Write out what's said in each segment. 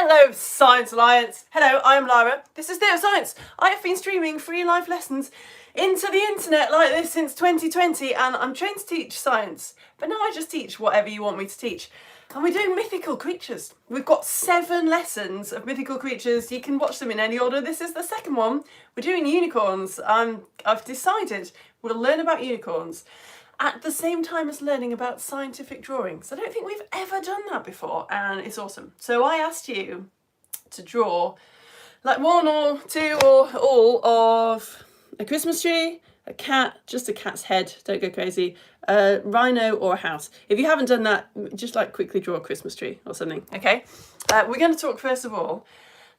Hello, Science Alliance. Hello, I'm Lara. This is Theatre of Science. I have been streaming free live lessons into the internet like this since 2020, and I'm trained to teach science, but now I just teach whatever you want me to teach. And we're doing mythical creatures. We've got 7 lessons of mythical creatures. You can watch them in any order. This is the second one. We're doing unicorns. I've decided we'll learn about unicorns at the same time as learning about scientific drawings. I don't think we've ever done that before, and it's awesome. So I asked you to draw like 1 or 2 or all of a Christmas tree, a cat, just a cat's head, don't go crazy, a rhino or a house. If you haven't done that, just like quickly draw a Christmas tree or something, okay? We're going to talk first of all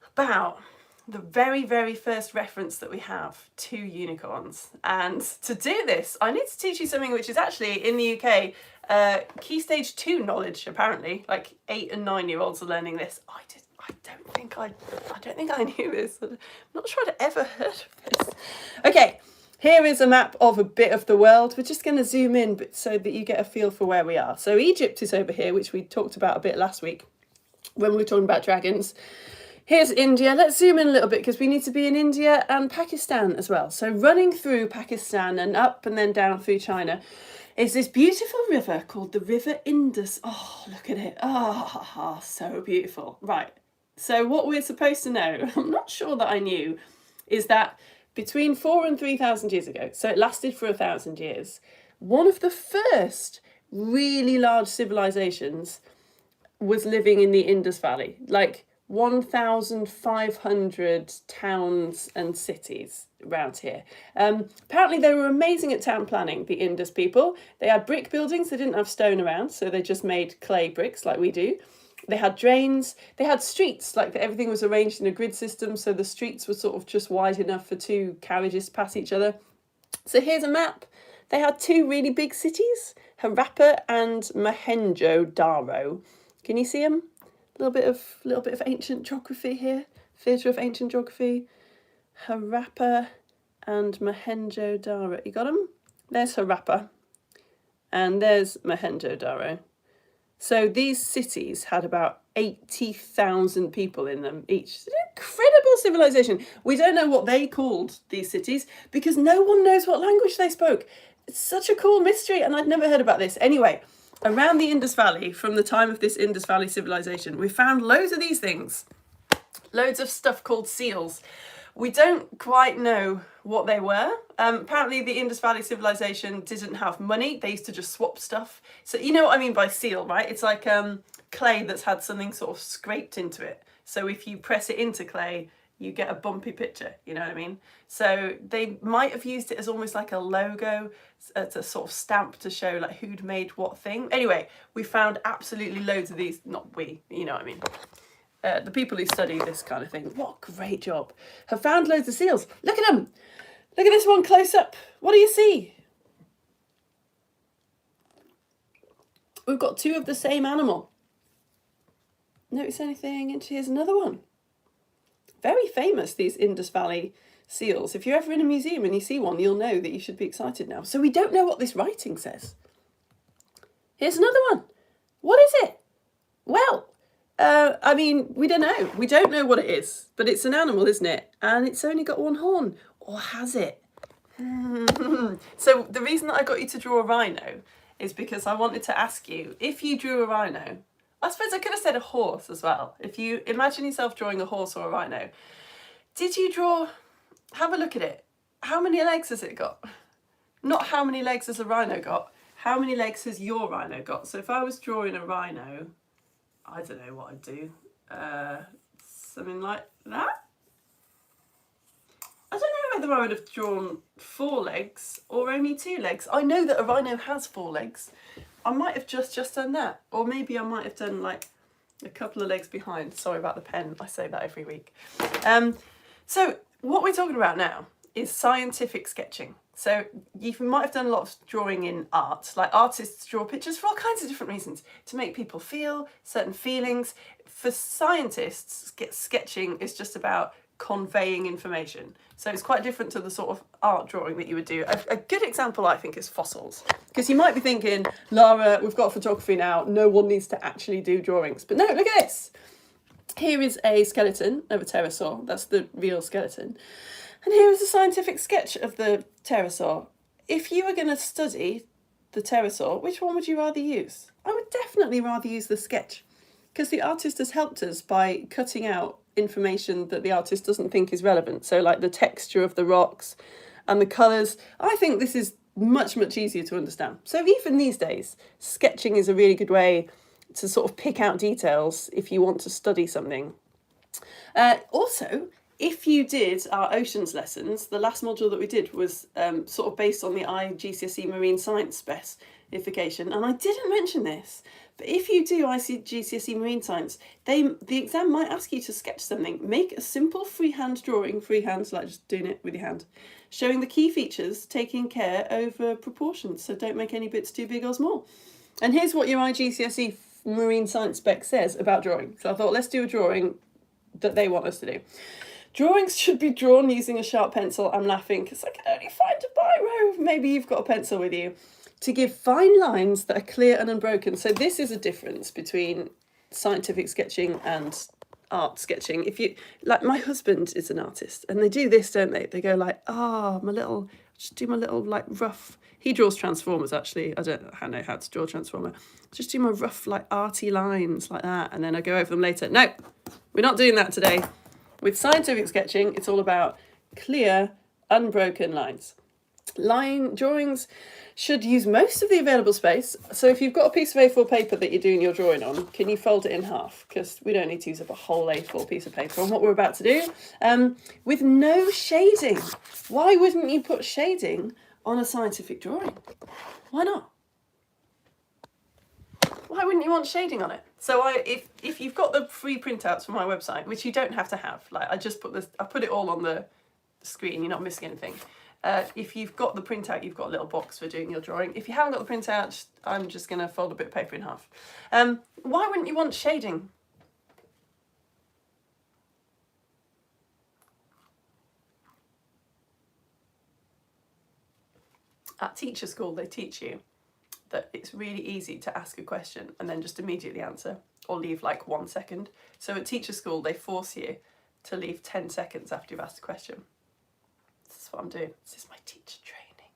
about the very, very first reference that we have to unicorns. And to do this, I need to teach you something which is actually, in the UK, Key Stage 2 knowledge, apparently. Like 8 and 9-year-olds are learning this. I don't think I knew this. I'm not sure I'd ever heard of this. Okay, here is a map of a bit of the world. We're just going to zoom in so that you get a feel for where we are. So Egypt is over here, which we talked about a bit last week when we were talking about dragons. Here's India. Let's zoom in a little bit because we need to be in India and Pakistan as well. So running through Pakistan and up and then down through China is this beautiful river called the River Indus. Oh, look at it. Oh, so beautiful. Right. So what we're supposed to know, I'm not sure that I knew, is that between 4,000 and 3,000 years ago, so it lasted for 1,000 years, one of the first really large civilizations was living in the Indus Valley. Like 1,500 towns and cities around here. Apparently they were amazing at town planning, the Indus people. They had brick buildings, they didn't have stone around, so they just made clay bricks like we do. They had drains, they had streets, like everything was arranged in a grid system, so the streets were sort of just wide enough for 2 carriages to pass each other. So here's a map. They had 2 really big cities, Harappa and Mohenjo-daro. Can you see them? A little bit of ancient geography here. Theatre of ancient geography. Harappa and Mohenjo-daro. You got them? There's Harappa. And there's Mohenjo-daro. So these cities had about 80,000 people in them each. It's an incredible civilization. We don't know what they called these cities because no one knows what language they spoke. It's such a cool mystery, and I'd never heard about this. Anyway, around the Indus Valley, from the time of this Indus Valley civilization, we found loads of these things. Loads of stuff called seals. We don't quite know what they were. Apparently the Indus Valley civilization didn't have money. They used to just swap stuff. So you know what I mean by seal, right? It's like clay that's had something sort of scraped into it. So if you press it into clay, you get a bumpy picture, you know what I mean? So they might have used it as almost like a logo, as a sort of stamp to show like who'd made what thing. Anyway, we found absolutely loads of these, not we, you know what I mean? The people who study this kind of thing, what a great job, have found loads of seals. Look at them. Look at this one close up. What do you see? We've got 2 of the same animal. Notice anything? And here's another one. Very famous, these Indus Valley seals. If you're ever in a museum and you see one, you'll know that you should be excited now. So we don't know what this writing says. Here's another one. What is it? Well, I mean, we don't know. We don't know what it is, but it's an animal, isn't it? And it's only got 1 horn. Or has it? So the reason that I got you to draw a rhino is because I wanted to ask you, if you drew a rhino, I suppose I could have said a horse as well. If you imagine yourself drawing a horse or a rhino, did you draw, have a look at it. How many legs has it got? Not how many legs has a rhino got. How many legs has your rhino got? So if I was drawing a rhino, I don't know what I'd do. Something like that. I don't know whether I would have drawn 4 legs or only 2 legs. I know that a rhino has 4 legs. I might have just done that. Or maybe I might have done like a couple of legs behind. Sorry about the pen. I say that every week. So what we're talking about now is scientific sketching. So you might have done a lot of drawing in art, like artists draw pictures for all kinds of different reasons, to make people feel certain feelings. For scientists, sketching is just about conveying information. So it's quite different to the sort of art drawing that you would do. A good example, I think, is fossils. Because you might be thinking, Lara, we've got photography now, no one needs to actually do drawings. But no, look at this. Here is a skeleton of a pterosaur. That's the real skeleton. And here is a scientific sketch of the pterosaur. If you were going to study the pterosaur, which one would you rather use? I would definitely rather use the sketch, because the artist has helped us by cutting out information that the artist doesn't think is relevant. So like the texture of the rocks and the colours. I think this is much, much easier to understand. So even these days, sketching is a really good way to sort of pick out details if you want to study something. Also, if you did our oceans lessons, the last module that we did was sort of based on the IGCSE Marine Science specification, and I didn't mention this, but if you do IGCSE Marine Science, the exam might ask you to sketch something. Make a simple freehand drawing, freehand, so like just doing it with your hand, showing the key features, taking care over proportions, so don't make any bits too big or small. And here's what your IGCSE Marine Science spec says about drawing. So I thought, let's do a drawing that they want us to do. Drawings should be drawn using a sharp pencil. I'm laughing because I can only find a biro. Maybe you've got a pencil with you. To give fine lines that are clear and unbroken. So this is a difference between scientific sketching and art sketching. If you, like, my husband is an artist and they do this, don't they? They go like, just do my little like rough. He draws transformers actually. I don't know how to draw a transformer. Just do my rough like arty lines like that, and then I go over them later. No, we're not doing that today. With scientific sketching, it's all about clear, unbroken lines. Line drawings should use most of the available space. So if you've got a piece of A4 paper that you're doing your drawing on, can you fold it in half? Because we don't need to use up a whole A4 piece of paper on what we're about to do. With no shading. Why wouldn't you put shading on a scientific drawing? Why not? Why wouldn't you want shading on it? So if you've got the free printouts from my website, which you don't have to have, like I put it all on the screen, you're not missing anything. If you've got the printout, you've got a little box for doing your drawing. If you haven't got the printout, I'm just going to fold a bit of paper in half. Why wouldn't you want shading? At teacher school, they teach you that it's really easy to ask a question and then just immediately answer, or leave like 1 second. So at teacher school, they force you to leave 10 seconds after you've asked a question. This is what I'm doing. This is my teacher training.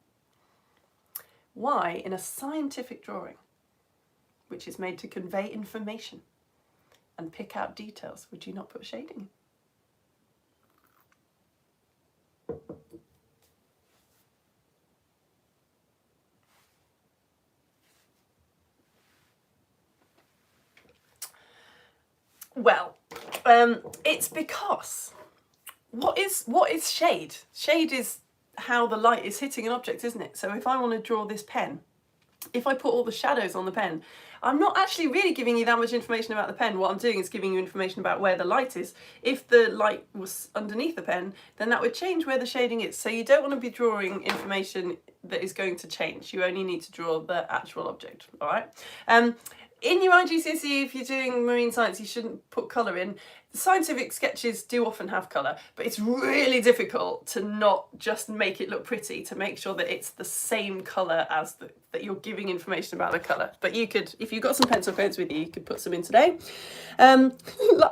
Why, in a scientific drawing, which is made to convey information and pick out details, would you not put shading in? Well, it's because what is shade? Shade is how the light is hitting an object, isn't it? So if I want to draw this pen, if I put all the shadows on the pen, I'm not actually really giving you that much information about the pen. What I'm doing is giving you information about where the light is. If the light was underneath the pen, then that would change where the shading is. So you don't want to be drawing information that is going to change. You only need to draw the actual object, all right? In your IGCSE, if you're doing marine science, you shouldn't put colour in. Scientific sketches do often have colour, but it's really difficult to not just make it look pretty, to make sure that it's the same colour as that you're giving information about the colour. But you could, if you've got some pencil codes with you, you could put some in today.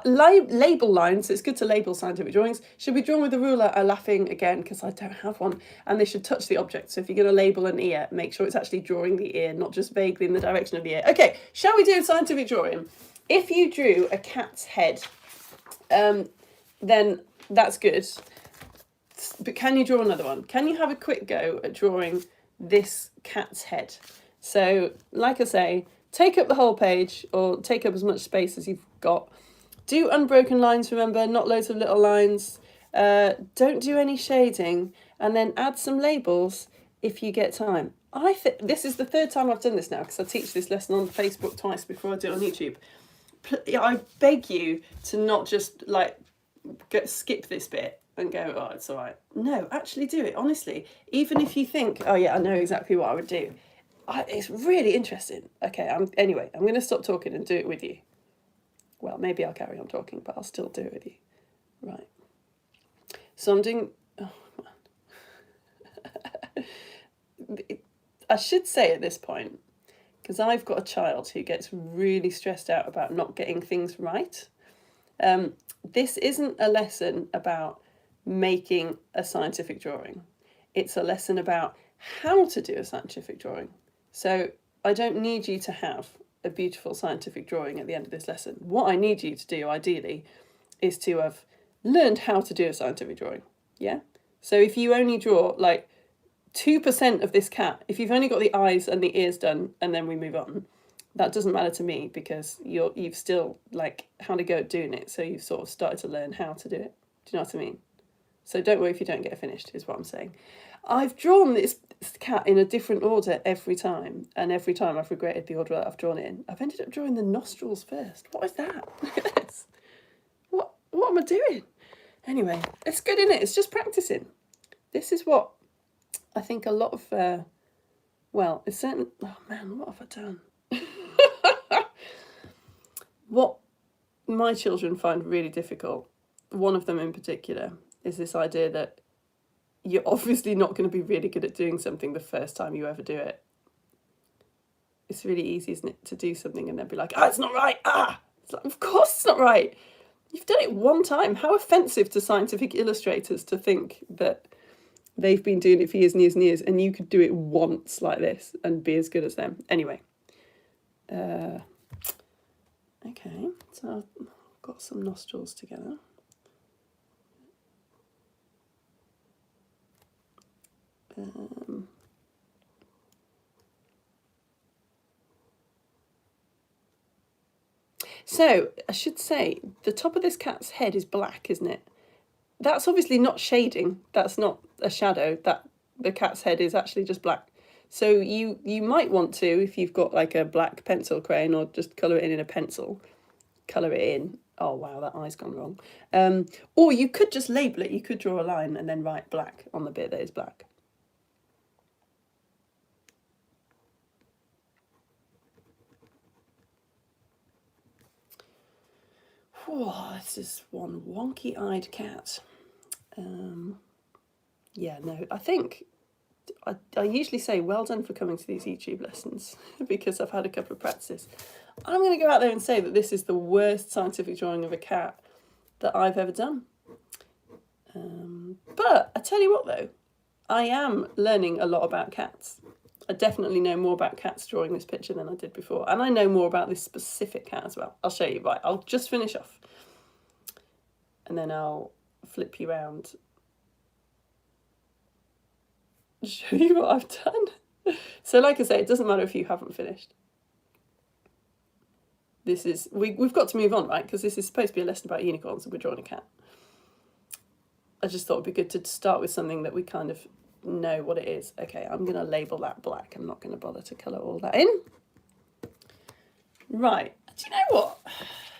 Label lines, it's good to label scientific drawings, should be drawn with a ruler. I'm laughing again because I don't have one, and they should touch the object. So if you're going to label an ear, make sure it's actually drawing the ear, not just vaguely in the direction of the ear. Okay, shall we do a scientific drawing? If you drew a cat's head, then that's good. But can you draw another one? Can you have a quick go at drawing this cat's head? So, like I say, take up the whole page or take up as much space as you've got. Do unbroken lines, remember, not loads of little lines. Don't do any shading, and then add some labels if you get time. I think this is the third time I've done this now, because I teach this lesson on Facebook twice before I do it on YouTube. I beg you to not just like skip this bit and go, oh, it's all right. No, actually do it, honestly. Even if you think, oh yeah, I know exactly what I would do. It's really interesting. Okay, anyway, I'm going to stop talking and do it with you. Well, maybe I'll carry on talking, but I'll still do it with you. Right. So I'm doing... Oh, man. I should say at this point, because I've got a child who gets really stressed out about not getting things right. This isn't a lesson about making a scientific drawing. It's a lesson about how to do a scientific drawing. So I don't need you to have a beautiful scientific drawing at the end of this lesson. What I need you to do, ideally, is to have learned how to do a scientific drawing. Yeah? So if you only draw like 2% of this cat, if you've only got the eyes and the ears done and then we move on, that doesn't matter to me because you've still like had a go at doing it. So you've sort of started to learn how to do it. Do you know what I mean? So don't worry if you don't get it finished, is what I'm saying. I've drawn this cat in a different order every time. And every time I've regretted the order that I've drawn it in. I've ended up drawing the nostrils first. What is that? Look at this. What am I doing? Anyway, it's good, isn't it? It's just practicing. This is what I think a lot of, well, it's certain, oh man, what have I done? What my children find really difficult, one of them in particular, is this idea that you're obviously not going to be really good at doing something the first time you ever do it. It's really easy, isn't it, to do something and then be like, it's not right, It's like, of course it's not right. You've done it one time. How offensive to scientific illustrators to think that they've been doing it for years and years and years and you could do it once like this and be as good as them. Anyway. Okay, so I've got some nostrils together. So I should say the top of this cat's head is black, isn't it? That's obviously not shading. That's not a shadow. That the cat's head is actually just black. So you might want to, if you've got like a black pencil crayon or just colour it in a pencil, colour it in. Oh wow, that eye's gone wrong. Or you could just label it. You could draw a line and then write black on the bit that is black. Oh, this is one wonky-eyed cat. Yeah, no, I think I usually say well done for coming to these YouTube lessons because I've had a couple of practices. I'm going to go out there and say that this is the worst scientific drawing of a cat that I've ever done. But I tell you what though, I am learning a lot about cats. I definitely know more about cats drawing this picture than I did before. And I know more about this specific cat as well. I'll show you. Right, I'll just finish off. And then I'll flip you around. Show you what I've done. So like I say, it doesn't matter if you haven't finished. This is, we've got to move on, right? Because this is supposed to be a lesson about unicorns and we're drawing a cat. I just thought it'd be good to start with something that we kind of know what it is. Okay, I'm going to label that black. I'm not going to bother to colour all that in. Right, do you know what?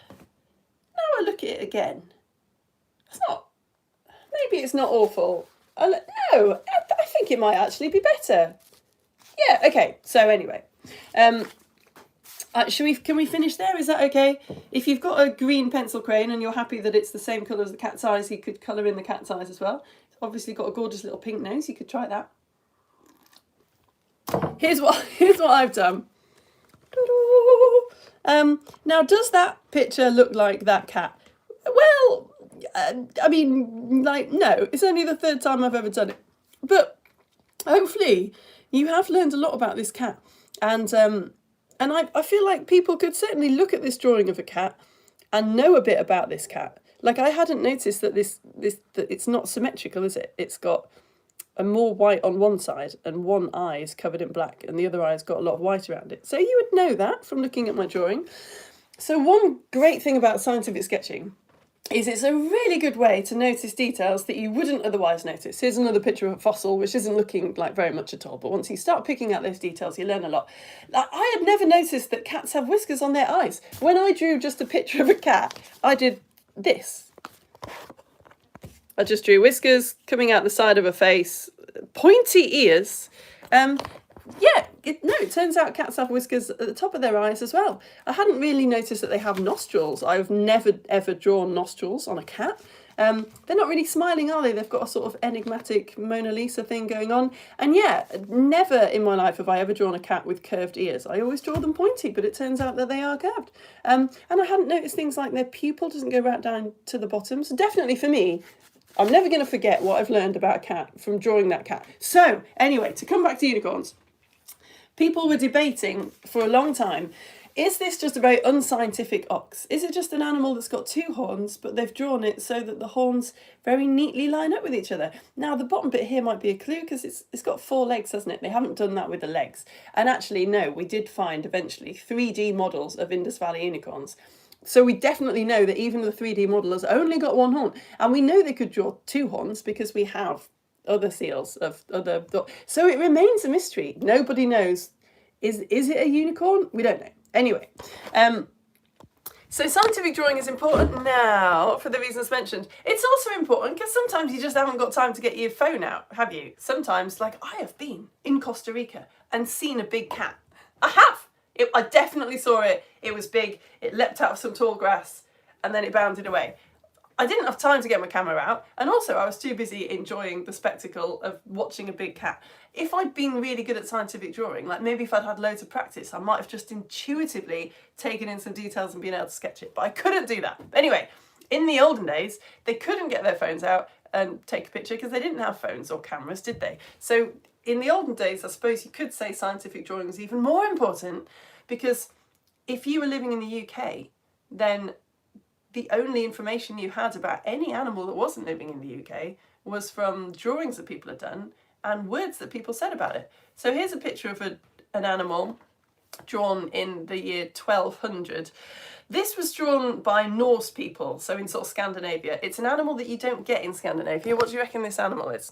Now I look at it again. It's not, maybe it's not awful. No, I think it might actually be better. Yeah, okay, so anyway. Can we finish there? Is that okay? If you've got a green pencil crayon and you're happy that it's the same colour as the cat's eyes, you could colour in the cat's eyes as well. It's obviously got a gorgeous little pink nose. You could try that. Here's what I've done. Now, does that picture look like that cat? Well, I mean, like, no. It's only the third time I've ever done it. But hopefully you have learned a lot about this cat. And I feel like people could certainly look at this drawing of a cat and know a bit about this cat. Like I hadn't noticed that that it's not symmetrical, is it? It's got a more white on one side and one eye is covered in black and the other eye's got a lot of white around it. So you would know that from looking at my drawing. So one great thing about scientific sketching is it's a really good way to notice details that you wouldn't otherwise notice. Here's another picture of a fossil, which isn't looking like very much at all, but once you start picking out those details, you learn a lot. I had never noticed that cats have whiskers on their eyes. When I drew just a picture of a cat, I did this. I just drew whiskers coming out the side of a face, pointy ears. It turns out cats have whiskers at the top of their eyes as well. I hadn't really noticed that they have nostrils. I've never ever drawn nostrils on a cat. They're not really smiling, are they? They've got a sort of enigmatic Mona Lisa thing going on. And yeah, never in my life have I ever drawn a cat with curved ears. I always draw them pointy, but it turns out that they are curved. And I hadn't noticed things like their pupil doesn't go right down to the bottom. So definitely for me, I'm never going to forget what I've learned about a cat from drawing that cat. So anyway, to come back to unicorns, people were debating for a long time, is this just a very unscientific ox? Is it just an animal that's got two horns, but they've drawn it so that the horns very neatly line up with each other? Now, the bottom bit here might be a clue because it's got 4 legs, hasn't it? They haven't done that with the legs. And actually, no, we did find eventually 3D models of Indus Valley unicorns. So we definitely know that even the 3D model has only got 1 horn. And we know they could draw 2 horns because we have other seals of other... So it remains a mystery. Nobody knows. Is it a unicorn? We don't know. Anyway, so scientific drawing is important now for the reasons mentioned. It's also important because sometimes you just haven't got time to get your phone out, have you? Sometimes, like I have been in Costa Rica and seen a big cat. I have. I definitely saw it. It was big. It leapt out of some tall grass and then it bounded away. I didn't have time to get my camera out, and also I was too busy enjoying the spectacle of watching a big cat. If I'd been really good at scientific drawing, like maybe if I'd had loads of practice, I might have just intuitively taken in some details and been able to sketch it, but I couldn't do that. Anyway, in the olden days, they couldn't get their phones out and take a picture because they didn't have phones or cameras, did they? So in the olden days, I suppose you could say scientific drawing was even more important, because if you were living in the UK, then the only information you had about any animal that wasn't living in the UK was from drawings that people had done and words that people said about it. So here's a picture of an animal drawn in the year 1200. This was drawn by Norse people, so in sort of Scandinavia. It's an animal that you don't get in Scandinavia. What do you reckon this animal is?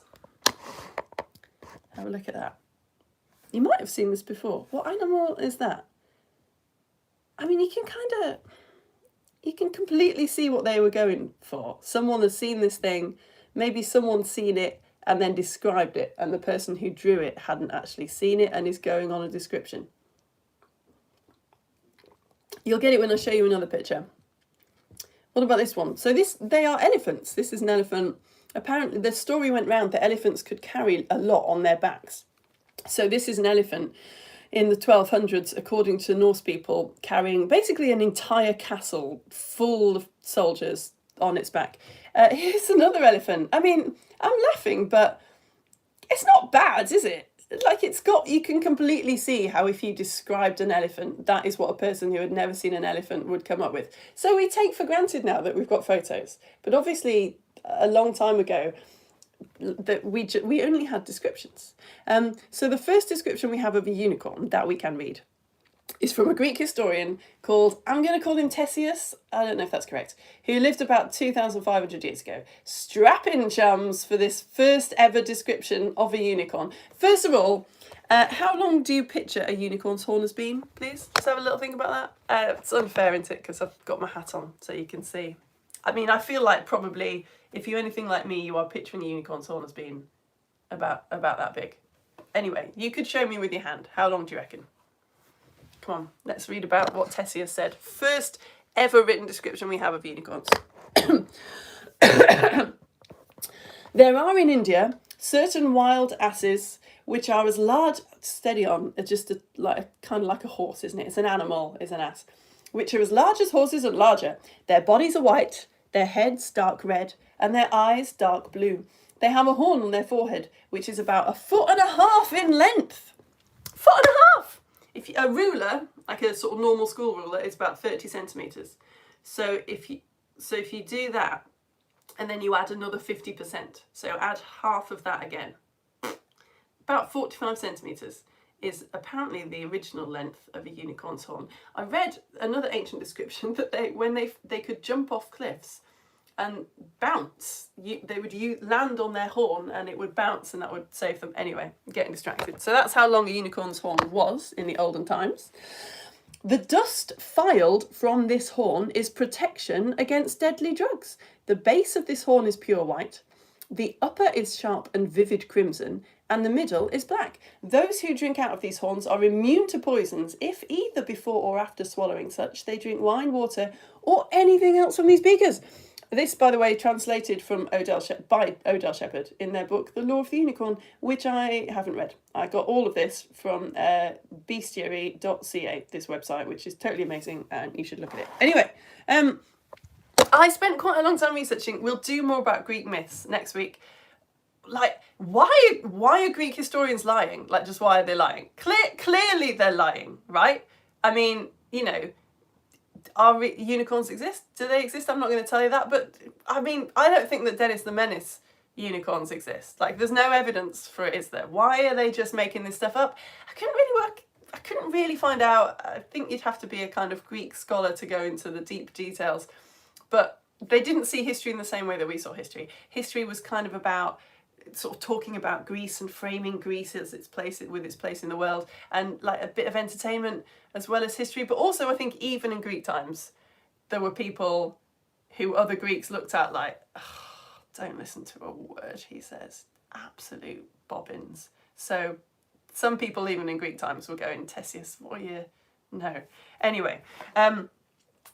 Have a look at that. You might have seen this before. What animal is that? I mean, you can completely see what they were going for. Someone has seen this thing, maybe someone's seen it and then described it, and the person who drew it hadn't actually seen it and is going on a description. You'll get it when I show you another picture. What about this one? So they are elephants. This is an elephant. Apparently the story went round that elephants could carry a lot on their backs. So this is an elephant in the 1200s, according to Norse people, carrying basically an entire castle full of soldiers on its back. Here's another elephant. I mean, I'm laughing, but it's not bad, is it? Like, you can completely see how if you described an elephant, that is what a person who had never seen an elephant would come up with. So we take for granted now that we've got photos. But obviously, a long time ago, that we only had descriptions. So the first description we have of a unicorn that we can read is from a Greek historian called, I'm going to call him Ctesias, I don't know if that's correct, who lived about 2,500 years ago. Strap in, chums, for this first ever description of a unicorn. First of all, how long do you picture a unicorn's horn has been, please? Just have a little think about that. It's unfair, isn't it, because I've got my hat on so you can see. I mean, I feel like probably, if you're anything like me, you are picturing a unicorn's horn as being about that big. Anyway, you could show me with your hand. How long do you reckon? Come on, let's read about what Ctesias said. First ever written description we have of unicorns. There are in India certain wild asses which are as large, steady on, just kind of like a horse, isn't it? It's an animal, it's an ass, which are as large as horses and larger. Their bodies are white, their heads dark red, and their eyes dark blue. They have a horn on their forehead, which is about 1.5 feet in length. 1.5 feet! If a ruler, like a sort of normal school ruler, is about 30 centimetres. So if you do that, and then you add another 50%, so add half of that again, about 45 centimetres is apparently the original length of a unicorn's horn. I read another ancient description that when they could jump off cliffs and bounce, they would land on their horn and it would bounce and that would save them. Anyway, I'm getting distracted. So that's how long a unicorn's horn was in the olden times. The dust filed from this horn is protection against deadly drugs. The base of this horn is pure white. The upper is sharp and vivid crimson, and the middle is black. Those who drink out of these horns are immune to poisons if either before or after swallowing such they drink wine, water, or anything else from these beakers. This, by the way, translated from by Odell Shepherd in their book, The Law of the Unicorn, which I haven't read. I got all of this from bestiary.ca, this website, which is totally amazing, and you should look at it. Anyway, I spent quite a long time researching. We'll do more about Greek myths next week. Like, why are Greek historians lying? Like, just why are they lying? Clearly they're lying, right? I mean, you know, unicorns exist? Do they exist? I'm not going to tell you that, but I mean, I don't think that Dennis the Menace unicorns exist. Like, there's no evidence for it, is there? Why are they just making this stuff up? I couldn't really find out. I think you'd have to be a kind of Greek scholar to go into the deep details, but they didn't see history in the same way that we saw history. History was kind of about sort of talking about Greece and framing Greece as its place in the world, and like a bit of entertainment as well as history. But also, I think even in Greek times, there were people who other Greeks looked at like, oh, don't listen to a word he says, absolute bobbins. So some people even in Greek times were going, Ctesias, what are you? No. Anyway,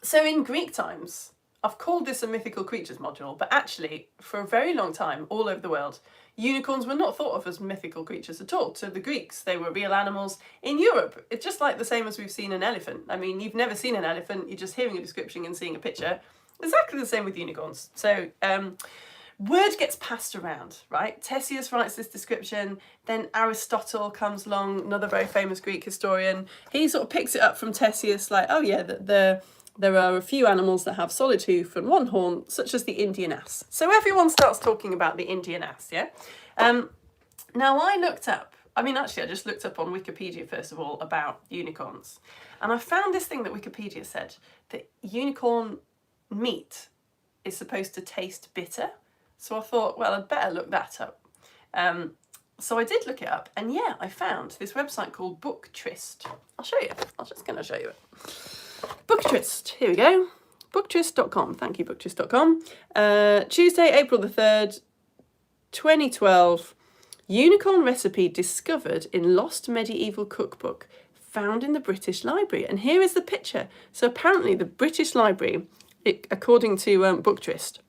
so in Greek times, I've called this a mythical creatures module, but actually, for a very long time, all over the world, unicorns were not thought of as mythical creatures at all. To the Greeks, they were real animals. In Europe, it's just like the same as we've seen an elephant. I mean, you've never seen an elephant, you're just hearing a description and seeing a picture. Exactly the same with unicorns. So, word gets passed around, right? Ctesias writes this description, then Aristotle comes along, another very famous Greek historian. He sort of picks it up from Ctesias, like, oh yeah, there are a few animals that have solid hoof and one horn, such as the Indian ass. So everyone starts talking about the Indian ass, yeah? Now I just looked up on Wikipedia, first of all, about unicorns. And I found this thing that Wikipedia said, that unicorn meat is supposed to taste bitter. So I thought, well, I'd better look that up. So I did look it up, and yeah, I found this website called Booktryst. I'll show you. I'm just going to show you it. Booktryst, here we go. Booktryst.com, thank you, Booktryst.com. Tuesday, April the 3rd, 2012. Unicorn recipe discovered in lost medieval cookbook found in the British Library. And here is the picture. So apparently the British Library, according to Booktryst,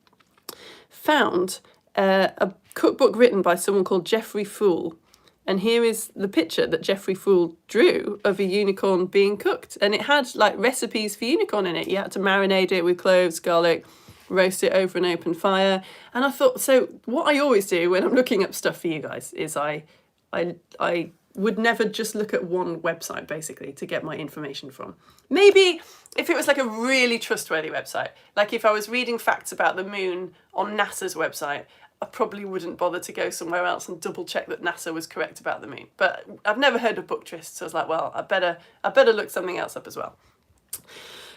found a cookbook written by someone called Geoffrey Fool. And here is the picture that Geoffrey Fool drew of a unicorn being cooked. And it had like recipes for unicorn in it. You had to marinate it with cloves, garlic, roast it over an open fire. And I thought, so what I always do when I'm looking up stuff for you guys is I would never just look at one website basically to get my information from. Maybe if it was like a really trustworthy website, like if I was reading facts about the moon on NASA's website, I probably wouldn't bother to go somewhere else and double check that NASA was correct about the moon. But I've never heard of Booktryst, so I was like, well, I better look something else up as well.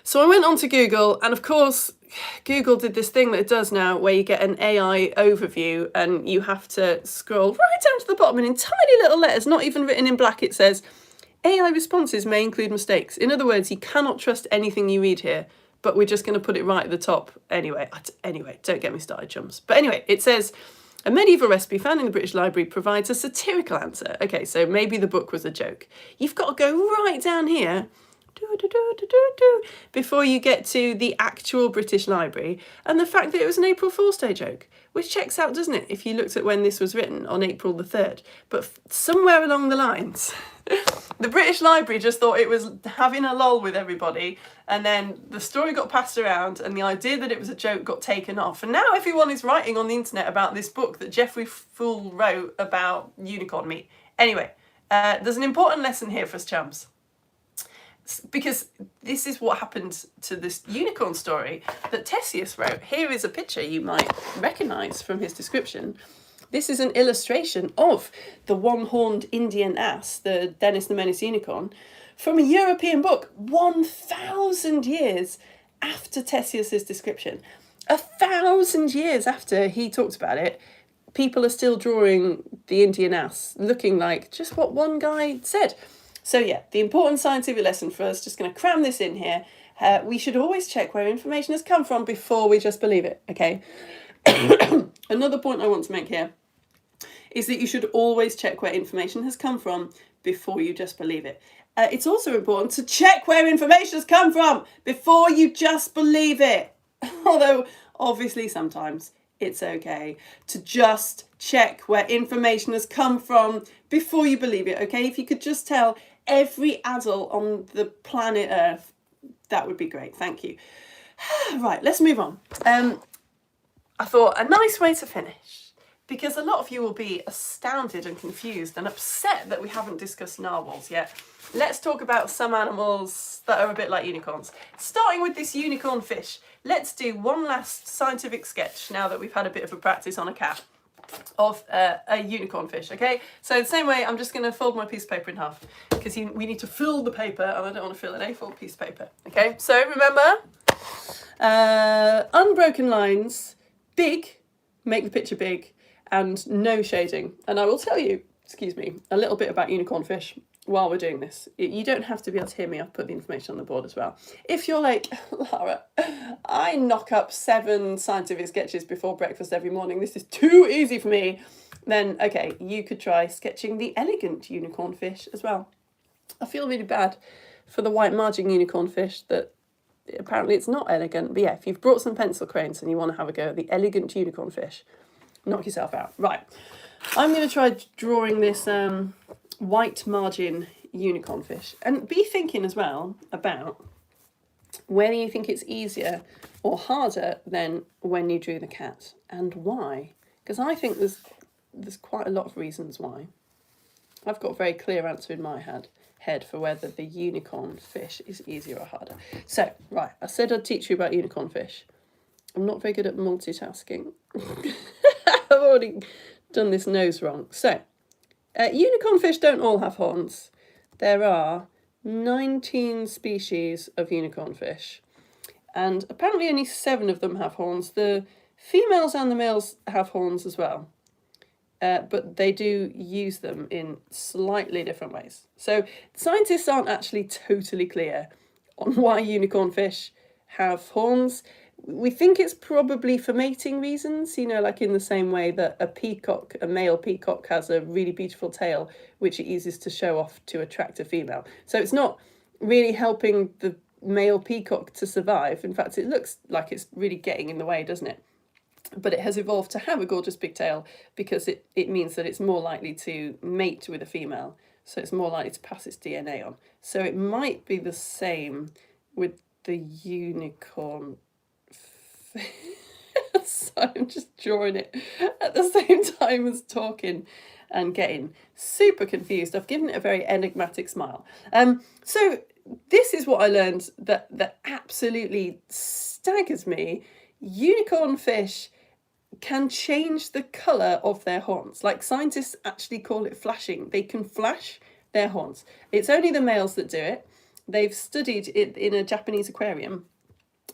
So I went on to Google, and of course, Google did this thing that it does now, where you get an AI overview, and you have to scroll right down to the bottom, and in tiny little letters, not even written in black, it says, AI responses may include mistakes. In other words, you cannot trust anything you read here, but we're just going to put it right at the top anyway. Don't get me started, chums. But anyway, it says, a medieval recipe found in the British Library provides a satirical answer. Okay, so maybe the book was a joke. You've got to go right down here before you get to the actual British Library, and the fact that it was an April Fool's Day joke, which checks out, doesn't it, if you looked at when this was written on April the 3rd. But somewhere along the lines, the British Library just thought it was having a lull with everybody, and then the story got passed around, and the idea that it was a joke got taken off. And now everyone is writing on the internet about this book that Geoffrey Fool wrote about unicorn meat. Anyway, there's an important lesson here for us, chums. Because this is what happened to this unicorn story that Ctesias wrote. Here is a picture you might recognise from his description. This is an illustration of the one-horned Indian ass, the Dennis the Menace unicorn, from a European book 1,000 years after Ctesias' description. 1,000 years after he talked about it, people are still drawing the Indian ass, looking like just what one guy said. So yeah, the important scientific lesson for us, just going to cram this in here. We should always check where information has come from before we just believe it, okay? Another point I want to make here is that you should always check where information has come from before you just believe it. It's also important to check where information has come from before you just believe it. Although Obviously, sometimes it's okay to just check where information has come from before you believe it, okay? If you could just tell every adult on the planet Earth, that would be great. Thank you. Right, let's move on. I thought a nice way to finish, because a lot of you will be astounded and confused and upset that we haven't discussed narwhals yet. Let's talk about some animals that are a bit like unicorns. Starting with this unicorn fish, let's do one last scientific sketch now that we've had a bit of a practice on a cat of a unicorn fish, okay? So the same way, I'm just going to fold my piece of paper in half because we need to fill the paper and I don't want to fill an A4 piece of paper, okay? So remember, unbroken lines, big, make the picture big, and no shading. And I will tell you, excuse me, a little bit about unicorn fish while we're doing this. You don't have to be able to hear me. I've put the information on the board as well. If you're like, Lara, I knock up 7 scientific sketches before breakfast every morning, this is too easy for me, then okay, you could try sketching the elegant unicorn fish as well. I feel really bad for the white margin unicorn fish that apparently it's not elegant, but yeah, if you've brought some pencil crayons and you want to have a go at the elegant unicorn fish, knock yourself out. Right, I'm going to try drawing this white margin unicorn fish, and be thinking as well about whether you think it's easier or harder than when you drew the cat, and why, because I think there's quite a lot of reasons why. I've got a very clear answer in my head for whether the unicorn fish is easier or harder. So, right, I said I'd teach you about unicorn fish. I'm not very good at multitasking. I've already done this nose wrong. So, unicorn fish don't all have horns. There are 19 species of unicorn fish, and apparently only 7 of them have horns. The females and the males have horns as well. But they do use them in slightly different ways. So scientists aren't actually totally clear on why unicorn fish have horns. We think it's probably for mating reasons, you know, like in the same way that a male peacock has a really beautiful tail, which it uses to show off to attract a female. So it's not really helping the male peacock to survive. In fact, it looks like it's really getting in the way, doesn't it? But it has evolved to have a gorgeous big tail because it means that it's more likely to mate with a female. So it's more likely to pass its DNA on. So it might be the same with the unicorn. So I'm just drawing it at the same time as talking and getting super confused. I've given it a very enigmatic smile. So this is what I learned that absolutely staggers me. Unicorn fish can change the colour of their horns. Like, scientists actually call it flashing. They can flash their horns. It's only the males that do it. They've studied it in a Japanese aquarium,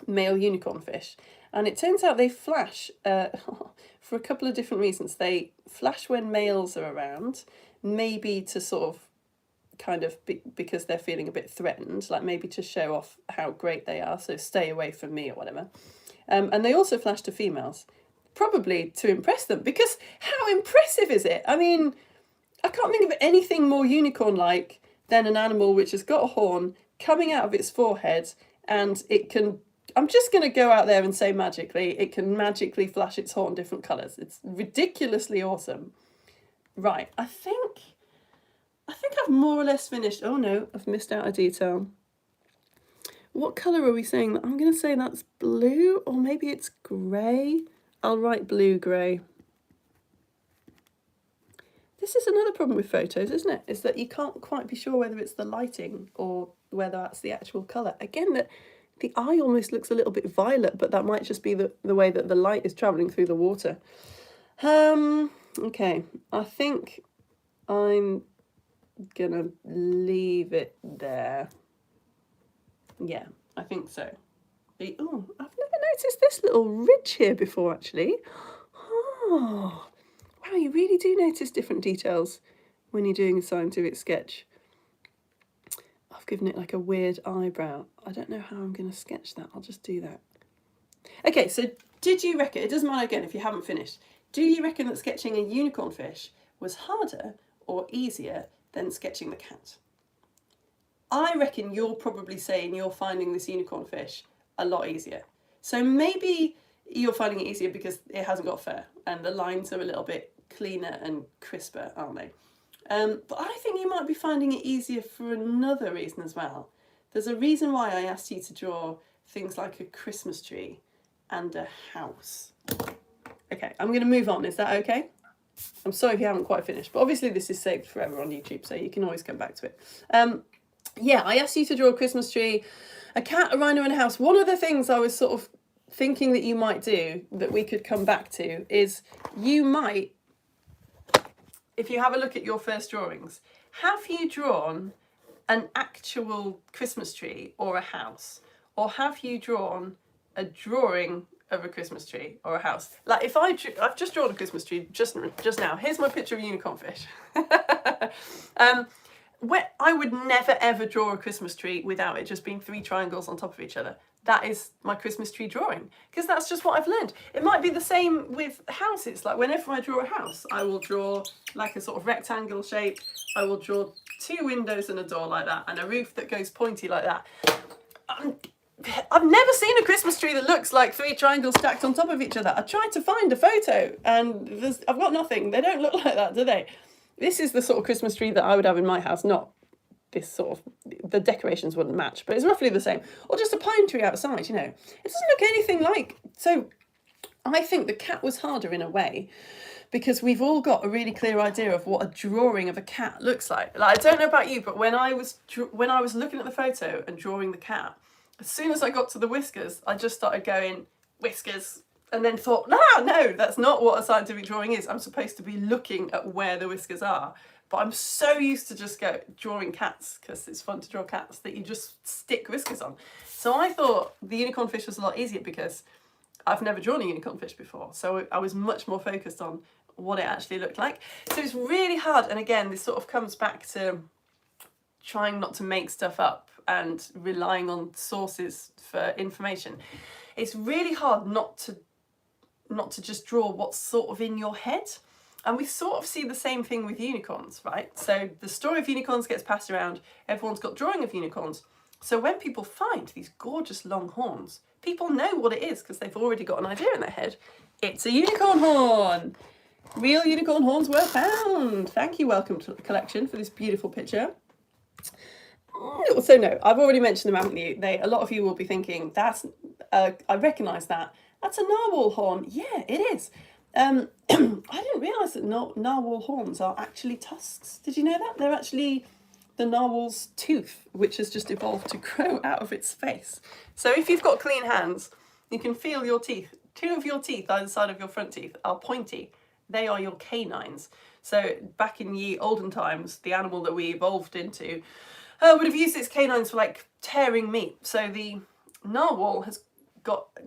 male unicorn fish, and it turns out they flash for a couple of different reasons. They flash when males are around, maybe to sort of kind of because they're feeling a bit threatened, like maybe to show off how great they are, so stay away from me or whatever. And they also flash to females, probably to impress them, because how impressive is it? I mean, I can't think of anything more unicorn-like than an animal which has got a horn coming out of its forehead, and it can, I'm just going to go out there and say magically, it can magically flash its horn different colours. It's ridiculously awesome. Right, I think I've more or less finished. Oh no, I've missed out a detail. What colour are we saying? I'm going to say that's blue, or maybe it's grey. I'll write blue-grey. This is another problem with photos, isn't it? Is that you can't quite be sure whether it's the lighting or whether that's the actual colour. Again, the eye almost looks a little bit violet, but that might just be the way that the light is travelling through the water. Okay, I think I'm going to leave it there. Yeah, I think so. Oh, I've never noticed this little ridge here before, actually. Oh, wow, you really do notice different details when you're doing a scientific sketch. I've given it like a weird eyebrow. I don't know how I'm going to sketch that. I'll just do that. Okay, so did you reckon, it doesn't matter again if you haven't finished, do you reckon that sketching a unicorn fish was harder or easier than sketching the cat? I reckon you're probably saying you're finding this unicorn fish a lot easier. So maybe you're finding it easier because it hasn't got fur and the lines are a little bit cleaner and crisper, aren't they? But I think you might be finding it easier for another reason as well. There's a reason why I asked you to draw things like a Christmas tree and a house. Okay, I'm going to move on. Is that okay? I'm sorry if you haven't quite finished, but obviously this is saved forever on YouTube, so you can always come back to it. Yeah, I asked you to draw a Christmas tree, a cat, a rhino, and a house. One of the things I was sort of thinking that you might do that we could come back to is you might, if you have a look at your first drawings, have you drawn an actual Christmas tree or a house? Or have you drawn a drawing of a Christmas tree or a house? Like if I've just drawn a Christmas tree just now. Here's my picture of unicorn fish. I would never ever draw a Christmas tree without it just being 3 triangles on top of each other. That is my Christmas tree drawing, because that's just what I've learned. It might be the same with houses. Like whenever I draw a house, I will draw like a sort of rectangle shape. I will draw 2 windows and a door like that, and a roof that goes pointy like that. I've never seen a Christmas tree that looks like 3 triangles stacked on top of each other. I tried to find a photo and I've got nothing. They don't look like that, do they? This is the sort of Christmas tree that I would have in my house, not this sort of, the decorations wouldn't match, but it's roughly the same. Or just a pine tree outside, you know. It doesn't look anything like, so I think the cat was harder in a way, because we've all got a really clear idea of what a drawing of a cat looks like. Like, I don't know about you, but when I was looking at the photo and drawing the cat, as soon as I got to the whiskers, I just started going, whiskers, and then thought, no, that's not what a scientific drawing is. I'm supposed to be looking at where the whiskers are. But I'm so used to just drawing cats, because it's fun to draw cats, that you just stick whiskers on. So I thought the unicorn fish was a lot easier because I've never drawn a unicorn fish before. So I was much more focused on what it actually looked like. So it's really hard. And again, this sort of comes back to trying not to make stuff up and relying on sources for information. It's really hard not to just draw what's sort of in your head. And we sort of see the same thing with unicorns, right? So the story of unicorns gets passed around. Everyone's got drawing of unicorns. So when people find these gorgeous long horns, people know what it is because they've already got an idea in their head. It's a unicorn horn. Real unicorn horns were found. Thank you, Welcome to the Collection, for this beautiful picture. So no, I've already mentioned them, haven't you? A lot of you will be thinking, I recognise that. That's a narwhal horn. Yeah, it is. I didn't realise that narwhal horns are actually tusks. Did you know that? They're actually the narwhal's tooth, which has just evolved to grow out of its face. So if you've got clean hands, you can feel your teeth. 2 of your teeth, either side of your front teeth, are pointy. They are your canines. So back in ye olden times, the animal that we evolved into would have used its canines for like tearing meat. So the narwhal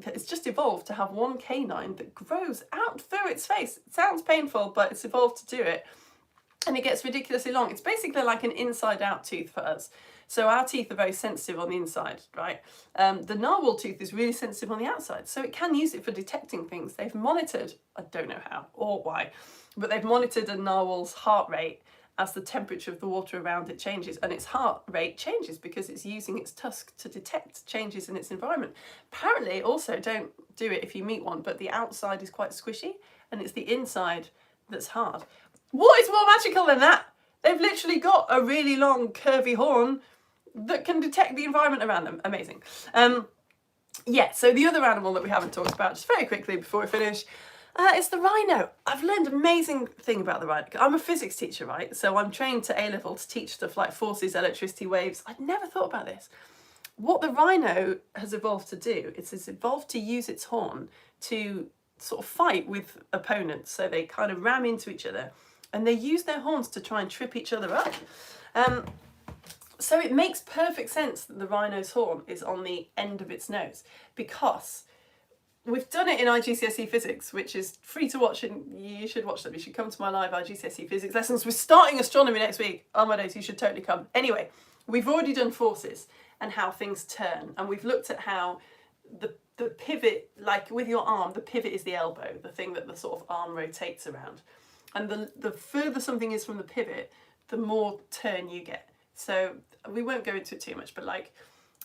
it's just evolved to have 1 canine that grows out through its face. It sounds painful, but it's evolved to do it. And it gets ridiculously long. It's basically like an inside-out tooth for us. So our teeth are very sensitive on the inside, right? The narwhal tooth is really sensitive on the outside. So it can use it for detecting things. They've monitored, I don't know how or why, but they've monitored a narwhal's heart rate as the temperature of the water around it changes, and its heart rate changes because it's using its tusk to detect changes in its environment. Apparently, also, don't do it if you meet one, but the outside is quite squishy, and it's the inside that's hard. What is more magical than that? They've literally got a really long, curvy horn that can detect the environment around them. Amazing. Yeah, so the other animal that we haven't talked about, just very quickly before we finish, it's the rhino. I've learned an amazing thing about the rhino. I'm a physics teacher, right? So I'm trained to A-level to teach stuff like forces, electricity, waves. I'd never thought about this. What the rhino has evolved to do is it's evolved to use its horn to sort of fight with opponents. So they kind of ram into each other and they use their horns to try and trip each other up. So it makes perfect sense that the rhino's horn is on the end of its nose, because we've done it in IGCSE physics, which is free to watch, and you should watch them. You should come to my live IGCSE physics lessons. We're starting astronomy next week. Oh my days, you should totally come. Anyway, we've already done forces and how things turn, and we've looked at how the pivot, like with your arm, the pivot is the elbow, the thing that the sort of arm rotates around. And the further something is from the pivot, the more turn you get. So we won't go into it too much, but like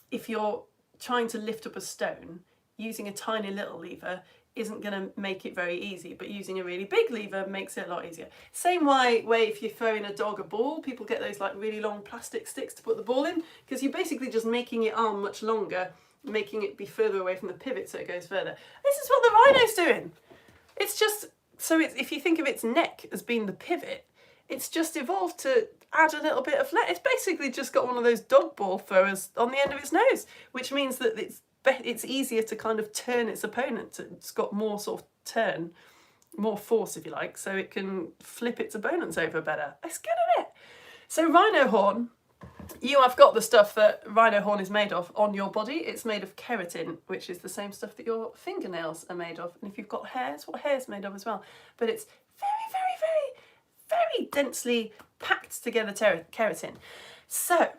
if you're trying to lift up a stone, using a tiny little lever isn't going to make it very easy, but using a really big lever makes it a lot easier. Same way if you're throwing a dog a ball, people get those like really long plastic sticks to put the ball in, because you're basically just making your arm much longer, making it be further away from the pivot so it goes further. This is what the rhino's doing. It's just, so if you think of its neck as being the pivot, it's just evolved to add a little bit of it's basically just got one of those dog ball throwers on the end of its nose, which means that it's easier to kind of turn its opponent. It's got more sort of turn, more force if you like, so it can flip its opponents over better. It's good, isn't it? So rhino horn, you have got the stuff that rhino horn is made of on your body. It's made of keratin, which is the same stuff that your fingernails are made of. And if you've got hair, it's what hair is made of as well. But it's very, very, very, very densely packed together keratin. So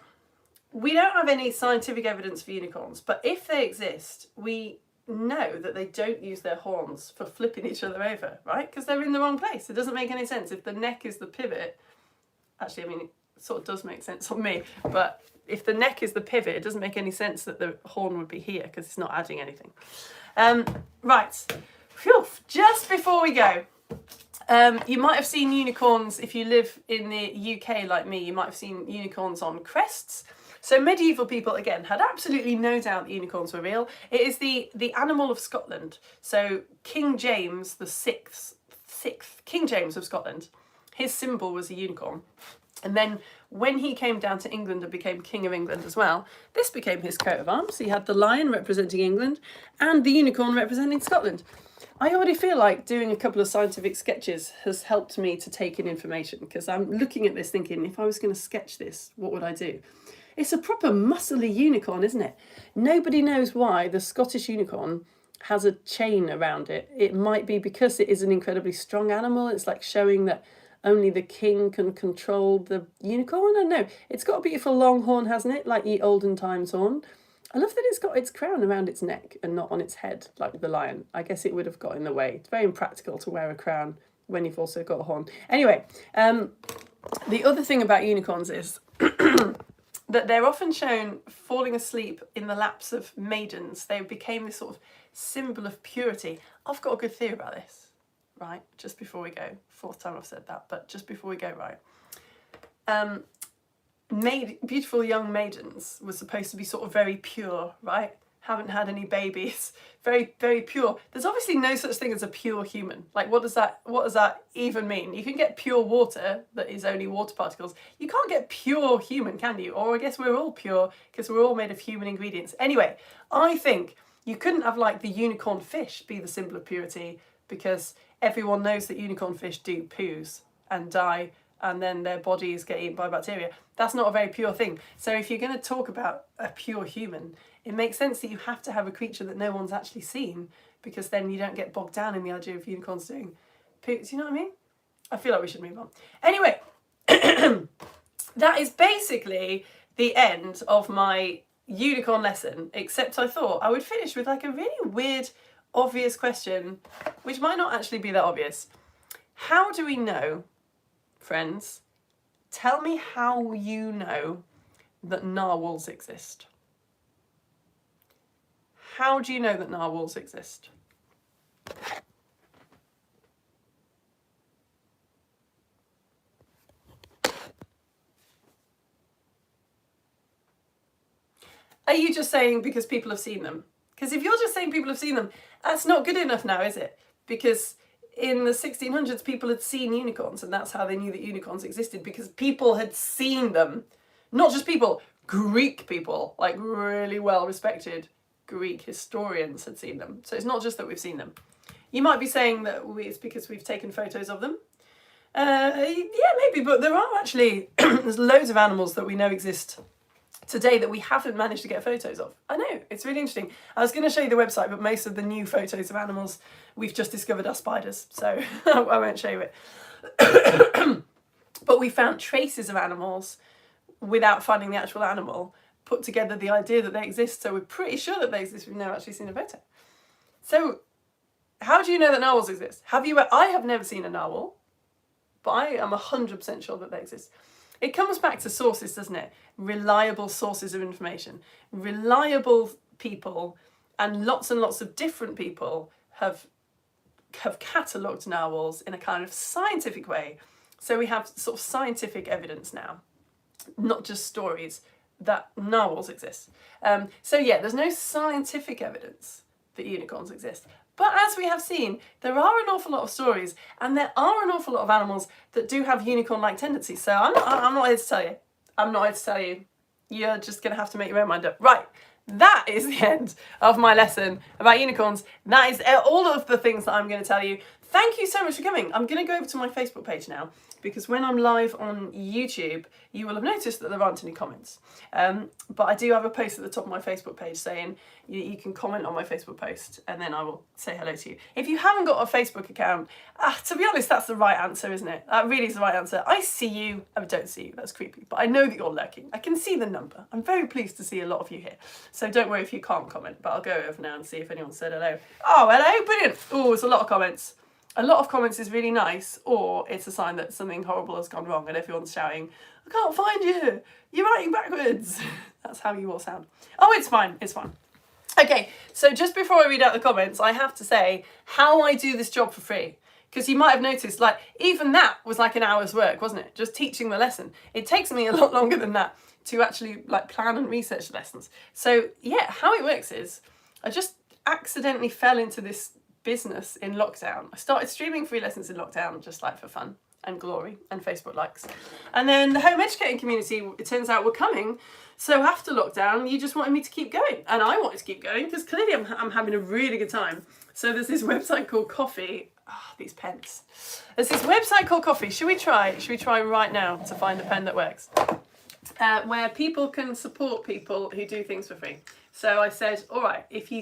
we don't have any scientific evidence for unicorns, but if they exist, we know that they don't use their horns for flipping each other over, right? Because they're in the wrong place. It doesn't make any sense. If the neck is the pivot, actually, I mean, it sort of does make sense on me, but if the neck is the pivot, it doesn't make any sense that the horn would be here, because it's not adding anything. Right, whew. Just before we go, you might have seen unicorns, if you live in the UK like me, you might have seen unicorns on crests. So medieval people, again, had absolutely no doubt that unicorns were real. It is the animal of Scotland. So King James the sixth, King James of Scotland, his symbol was a unicorn. And then when he came down to England and became King of England as well, this became his coat of arms. He had the lion representing England and the unicorn representing Scotland. I already feel like doing a couple of scientific sketches has helped me to take in information, because I'm looking at this thinking, if I was going to sketch this, what would I do? It's a proper muscly unicorn, isn't it? Nobody knows why the Scottish unicorn has a chain around it. It might be because it is an incredibly strong animal. It's like showing that only the king can control the unicorn. I don't know. It's got a beautiful long horn, hasn't it? Like the olden times horn. I love that it's got its crown around its neck and not on its head, like the lion. I guess it would have got in the way. It's very impractical to wear a crown when you've also got a horn. Anyway, the other thing about unicorns is that they're often shown falling asleep in the laps of maidens. They became this sort of symbol of purity. I've got a good theory about this, right? Just before we go. Fourth time I've said that, but just before we go, right? Beautiful young maidens were supposed to be sort of very pure, right? Haven't had any babies, very, very pure. There's obviously no such thing as a pure human. Like, what does that even mean? You can get pure water that is only water particles. You can't get pure human, can you? Or I guess we're all pure because we're all made of human ingredients. Anyway, I think you couldn't have like the unicorn fish be the symbol of purity, because everyone knows that unicorn fish do poos and die, and then their bodies get eaten by bacteria. That's not a very pure thing. So if you're going to talk about a pure human, it makes sense that you have to have a creature that no one's actually seen, because then you don't get bogged down in the idea of unicorns doing poops. You know what I mean? I feel like we should move on. Anyway, that is basically the end of my unicorn lesson, except I thought I would finish with like a really weird, obvious question, which might not actually be that obvious. How do we know, friends, tell me how you know that narwhals exist? How do you know that narwhals exist? Are you just saying because people have seen them? Because if you're just saying people have seen them, that's not good enough now, is it? Because in the 1600s, people had seen unicorns, and that's how they knew that unicorns existed, because people had seen them. Not just people, Greek people, like really well-respected Greek historians had seen them. So it's not just that we've seen them. You might be saying that it's because we've taken photos of them. Yeah, maybe, but there are actually, there's loads of animals that we know exist today that we haven't managed to get photos of. I know, it's really interesting. I was going to show you the website, but most of the new photos of animals we've just discovered are spiders, so I won't show you it. But we found traces of animals without finding the actual animal, put together the idea that they exist, so we're pretty sure that they exist. We've never actually seen a photo. So how do you know that narwhals exist? I have never seen a narwhal, but I am 100% sure that they exist. It comes back to sources, doesn't it? Reliable sources of information. Reliable people and lots of different people have have catalogued narwhals in a kind of scientific way. So we have sort of scientific evidence now, not just stories, that narwhals exist. So yeah, there's no scientific evidence that unicorns exist. But as we have seen, there are an awful lot of stories, and there are an awful lot of animals that do have unicorn-like tendencies. So I'm not here to tell you. I'm not here to tell you. You're just going to have to make your own mind up. Right, that is the end of my lesson about unicorns. That is all of the things that I'm going to tell you. Thank you so much for coming. I'm going to go over to my Facebook page now, because when I'm live on YouTube, you will have noticed that there aren't any comments. But I do have a post at the top of my Facebook page saying you can comment on my Facebook post, and then I will say hello to you. If you haven't got a Facebook account, to be honest, that's the right answer, isn't it? That really is the right answer. I see you, I don't see you, that's creepy, but I know that you're lurking. I can see the number. I'm very pleased to see a lot of you here. So don't worry if you can't comment, but I'll go over now and see if anyone said hello. Oh, hello, brilliant. Oh, it's a lot of comments. A lot of comments is really nice, or it's a sign that something horrible has gone wrong and everyone's shouting, I can't find you, you're writing backwards. That's how you all sound. Oh, it's fine, it's fine. Okay, so just before I read out the comments, I have to say how I do this job for free. Because you might have noticed, like, even that was like an hour's work, wasn't it? Just teaching the lesson. It takes me a lot longer than that to actually like plan and research the lessons. So yeah, how it works is, I just accidentally fell into this business in lockdown. I started streaming free lessons in lockdown, just like for fun and glory and Facebook likes. And then the home educating community, it turns out, were coming. So after lockdown, you just wanted me to keep going. And I wanted to keep going because clearly I'm having a really good time. So there's this website called Coffee. Ah, these pens. There's this website called Coffee. Should we try right now to find a pen that works? Where people can support people who do things for free. So I said, all right, if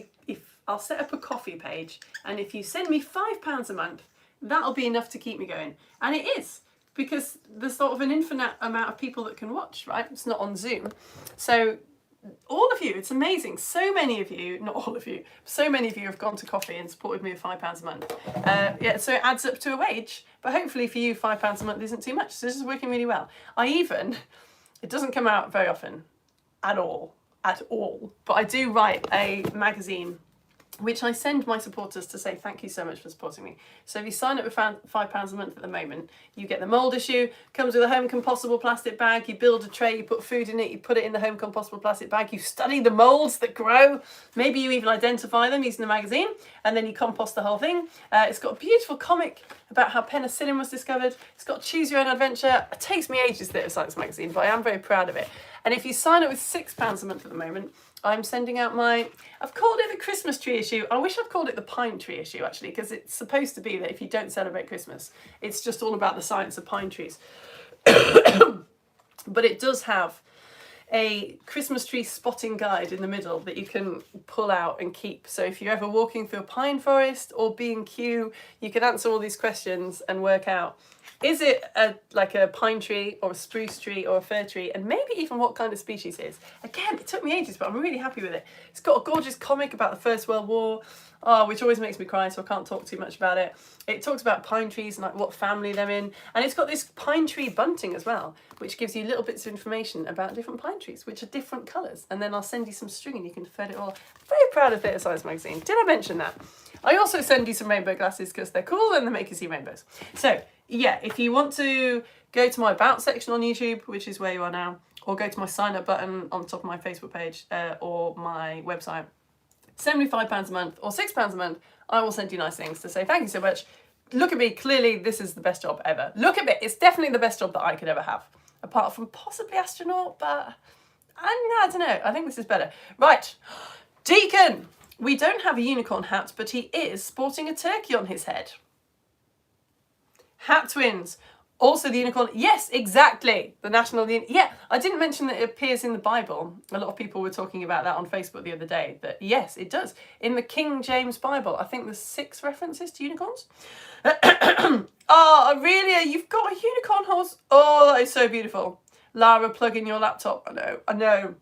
I'll set up a Coffee page, and if you send me £5 a month, that'll be enough to keep me going. And it is, because there's sort of an infinite amount of people that can watch, right? It's not on Zoom. So all of you, it's amazing. So many of you, not all of you, so many of you have gone to Coffee and supported me with £5 a month. Yeah, so it adds up to a wage, but hopefully for you, £5 a month isn't too much. So this is working really well. It doesn't come out very often at all, but I do write a magazine which I send my supporters to say thank you so much for supporting me. So if you sign up with £5 a month at the moment, you get the mould issue, comes with a home compostable plastic bag, you build a tray, you put food in it, you put it in the home compostable plastic bag, you study the moulds that grow, maybe you even identify them using the magazine, and then you compost the whole thing. It's got a beautiful comic about how penicillin was discovered. It's got Choose Your Own Adventure. It takes me ages to do a science magazine, but I am very proud of it. And if you sign up with £6 a month at the moment, I'm sending out I've called it the Christmas tree issue. I wish I'd called it the pine tree issue, actually, because it's supposed to be that if you don't celebrate Christmas, it's just all about the science of pine trees. But it does have a Christmas tree spotting guide in the middle that you can pull out and keep. So if you're ever walking through a pine forest or B&Q, you can answer all these questions and work out, is it like a pine tree or a spruce tree or a fir tree, and maybe even what kind of species it is. Again, it took me ages, but I'm really happy with it. It's got a gorgeous comic about the First World War, which always makes me cry, so I can't talk too much about it. It talks about pine trees and like what family they're in, and it's got this pine tree bunting as well, which gives you little bits of information about different pine trees, which are different colours. And then I'll send you some string and you can thread it all. I'm very proud of Theatre Science Magazine. Did I mention that? I also send you some rainbow glasses because they're cool and they make you see rainbows. So yeah, if you want to go to my About section on YouTube, which is where you are now, or go to my sign up button on top of my Facebook page or my website, send me £5 a month or £6 a month. I will send you nice things to say thank you so much. Look at me, clearly this is the best job ever. Look at me, it's definitely the best job that I could ever have. Apart from possibly astronaut, but I don't know, I think this is better. Right, Deacon! We don't have a unicorn hat, but he is sporting a turkey on his head. Hat twins. Also the unicorn. Yes, exactly. The national. Yeah, I didn't mention that it appears in the Bible. A lot of people were talking about that on Facebook the other day. That yes, it does. In the King James Bible, I think there's 6 references to unicorns. Oh, Aurelia, you've got a unicorn horse. Oh, that is so beautiful. Lara, plug in your laptop. I know.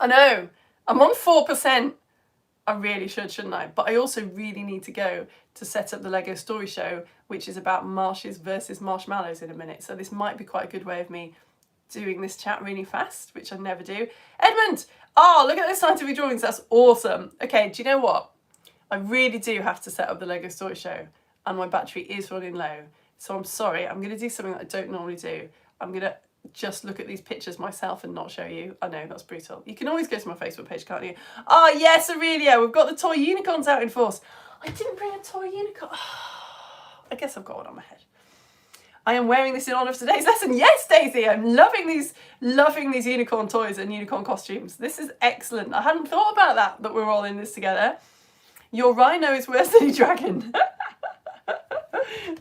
I'm on 4%. I really should, shouldn't I? But I also really need to go to set up the Lego Story Show, which is about marshes versus marshmallows in a minute. So this might be quite a good way of me doing this chat really fast, which I never do. Edmund! Oh, look at those scientific drawings. That's awesome. Okay, do you know what? I really do have to set up the Lego Story Show. and my battery is running low. So I'm sorry, I'm going to do something that I don't normally do. I'm going to just look at these pictures myself and not show you. I know, that's brutal. You can always go to my Facebook page, can't you? Oh yes, Aurelia, we've got the toy unicorns out in force. I didn't bring a toy unicorn. I guess I've got one on my head. I am wearing this in honour of today's lesson. Yes, Daisy, I'm loving these unicorn toys and unicorn costumes. This is excellent. I hadn't thought about that we're all in this together. Your rhino is worse than your dragon.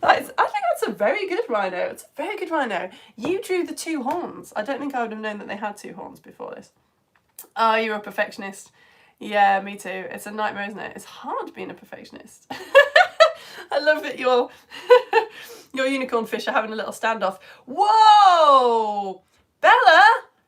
I think that's a very good rhino. It's a very good rhino. You drew the 2 horns. I don't think I would have known that they had 2 horns before this. Oh, you're a perfectionist. Yeah, me too. It's a nightmare, isn't it? It's hard being a perfectionist. I love that your unicorn fish are having a little standoff. Whoa! Bella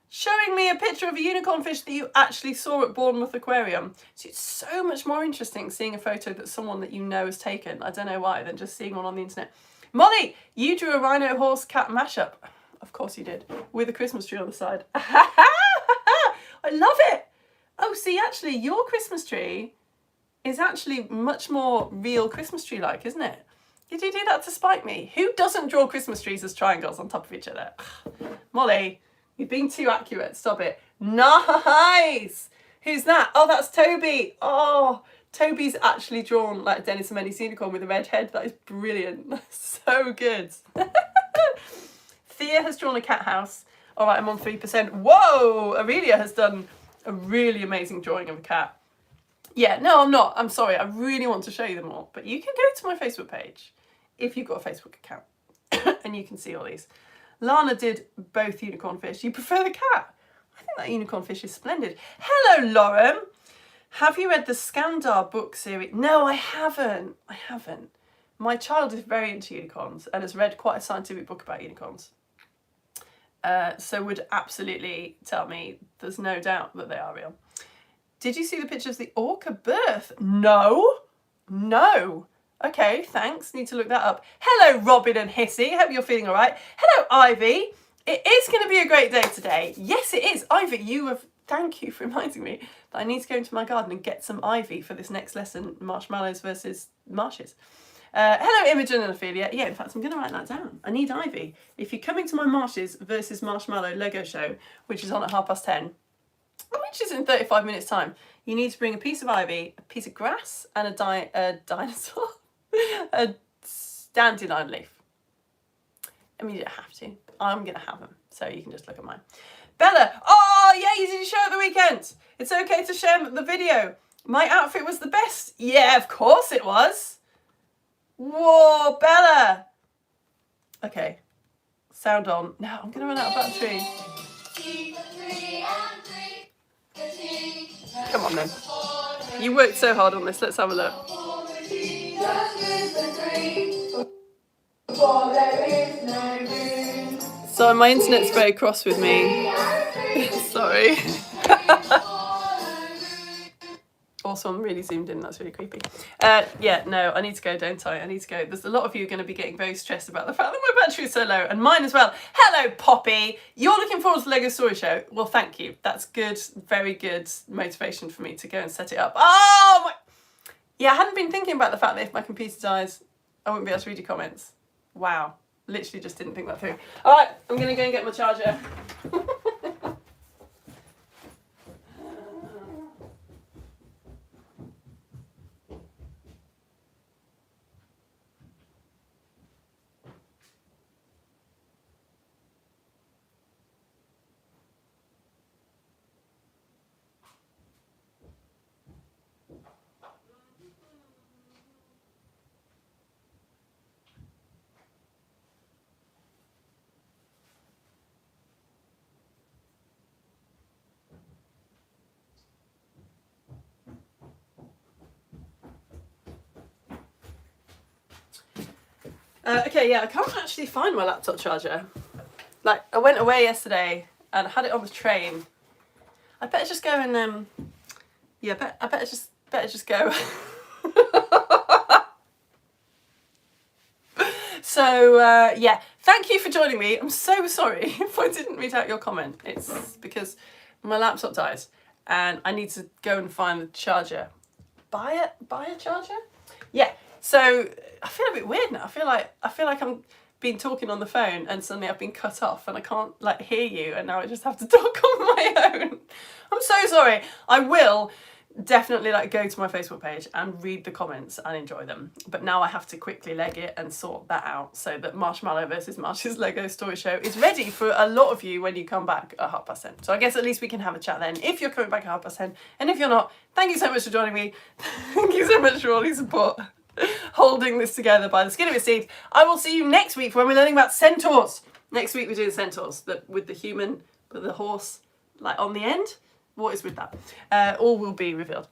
showing me a picture of a unicorn fish that you actually saw at Bournemouth Aquarium. So it's so much more interesting seeing a photo that someone that you know has taken, I don't know why, than just seeing one on the internet. Molly, you drew a rhino horse cat mashup. Of course you did. With a Christmas tree on the side. I love it. Oh, see, actually, your Christmas tree is actually much more real Christmas tree-like, isn't it? Did you do that to spite me? Who doesn't draw Christmas trees as triangles on top of each other? Molly, you're being too accurate. Stop it. Nice. Who's that? Oh, that's Toby. Oh, Toby's actually drawn like Dennis and Mendy's unicorn with a red head. That is brilliant. That's so good. Thea has drawn a cat house. All right, I'm on 3%. Whoa! Aurelia has done a really amazing drawing of a cat. Yeah, no, I'm not. I'm sorry. I really want to show you them all. But you can go to my Facebook page if you've got a Facebook account and you can see all these. Lana did both unicorn fish. You prefer the cat? I think that unicorn fish is splendid. Hello, Lauren. Have you read the Skandar book series? No, I haven't. I haven't. My child is very into unicorns and has read quite a scientific book about unicorns. So would absolutely tell me there's no doubt that they are real. Did you see the picture of the orca birth? No. No. Okay, thanks. Need to look that up. Hello, Robin and Hissy. Hope you're feeling all right. Hello, Ivy. It is going to be a great day today. Yes, it is. Ivy, thank you for reminding me that I need to go into my garden and get some ivy for this next lesson, marshmallows versus marshes. Hello, Imogen and Ophelia. Yeah, in fact, I'm going to write that down. I need ivy. If you're coming to my marshes versus marshmallow Lego show, which is on at 10:30, which is in 35 minutes time, you need to bring a piece of ivy, a piece of grass, and a dinosaur, a dandelion leaf. I mean, you don't have to. I'm going to have them, so you can just look at mine. Bella, oh yeah, you did a show at the weekend. It's okay to share the video. My outfit was the best. Yeah, of course it was. Whoa, Bella. Okay, sound on. Now I'm going to run out of battery. Come on then. You worked so hard on this. Let's have a look. So my internet's very cross with me. Sorry. Also, I'm really zoomed in. That's really creepy. Yeah, no, I need to go, don't I? I need to go. There's a lot of you going to be getting very stressed about the fact that my battery is so low, and mine as well. Hello, Poppy. You're looking forward to the Lego Story Show. Well, thank you. That's good, very good motivation for me to go and set it up. Oh, my... Yeah, I hadn't been thinking about the fact that if my computer dies, I wouldn't be able to read your comments. Wow. Literally just didn't think that through. All right, I'm going to go and get my charger. Okay, yeah, I can't actually find my laptop charger. Like, I went away yesterday and I had it on the train. I better just go and yeah, I better just go. So yeah, thank you for joining me. I'm so sorry if I didn't read out your comment. It's because my laptop dies and I need to go and find the charger. Buy a charger? Yeah. So I feel a bit weird now. I feel like I'm been talking on the phone and suddenly I've been cut off and I can't like hear you, and now I just have to talk on my own. I'm so sorry. I will definitely like go to my Facebook page and read the comments and enjoy them, but now I have to quickly leg it and sort that out so that Marshmallow versus Marsh's Lego Story Show is ready for a lot of you when you come back at 10:30. So I guess at least we can have a chat then if you're coming back at 10:30, and if you're not, thank you so much for joining me. Thank you so much for all your support holding this together by the skin of its teeth. I will see you next week when we're learning about centaurs. Next week we're doing centaurs, with the human, with the horse like on the end. What is with that? All will be revealed.